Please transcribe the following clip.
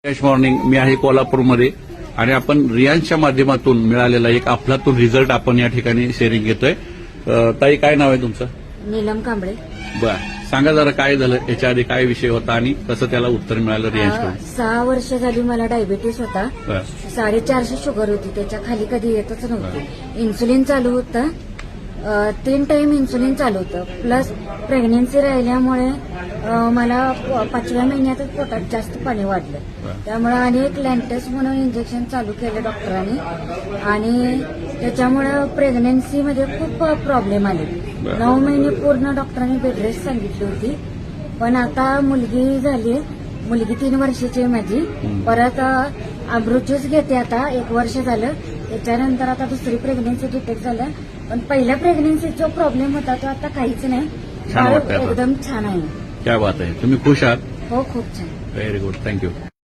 Fresh morning. मी आहे कोल्हापूरमध्ये आणि आपण रियांशच्या माध्यमातून मिळालेला एक अफलातून रिझल्ट आपण या ठिकाणी शेअरिंग घेतोय. ताई, काय नाव आहे तुमचं? नीलम कांबळे. बर, सांगा जरा काय झालं, याच्या आधी काय विषय होता आणि कसं त्याला उत्तर मिळालं रियांशकडून? 6 वर्ष झाली मला डायबिटीस होता. बर, 450 शुगर होती, त्याच्या खाली कधी येतच नव्हती. इन्सुलिन चालू होतं, 3 टाइम इन्सुलिन चालू होतं. प्लस प्रेग्नेन्सी राहिल्यामुळे मला 5व्या महिन्यातच पोटात जास्त पाणी वाढलं. त्यामुळे अनेक लॅन्टस म्हणून इंजेक्शन चालू केलं डॉक्टरांनी आणि त्याच्यामुळे प्रेग्नेन्सीमध्ये खूप प्रॉब्लेम आले. 9 महिने पूर्ण डॉक्टरांनी बेड रेस्ट सांगितली होती. पण आता मुलगी झाली, मुलगी 3 वर्षाची आहे माझी. परत अमृतज्यूस घेते आता 1 वर्ष झालं. त्याच्यानंतर आता दुसरी प्रेग्नेन्सी डिटेक्ट झालं. पण पहिल्या प्रेग्नेन्सीचा जो प्रॉब्लेम होता तो आता काहीच नाही. छान वाटतंय आता. एकदम छान आहे. क्या बात आहे. तुम्ही खुश आहात? हो, खूप छान. Very good, thank you.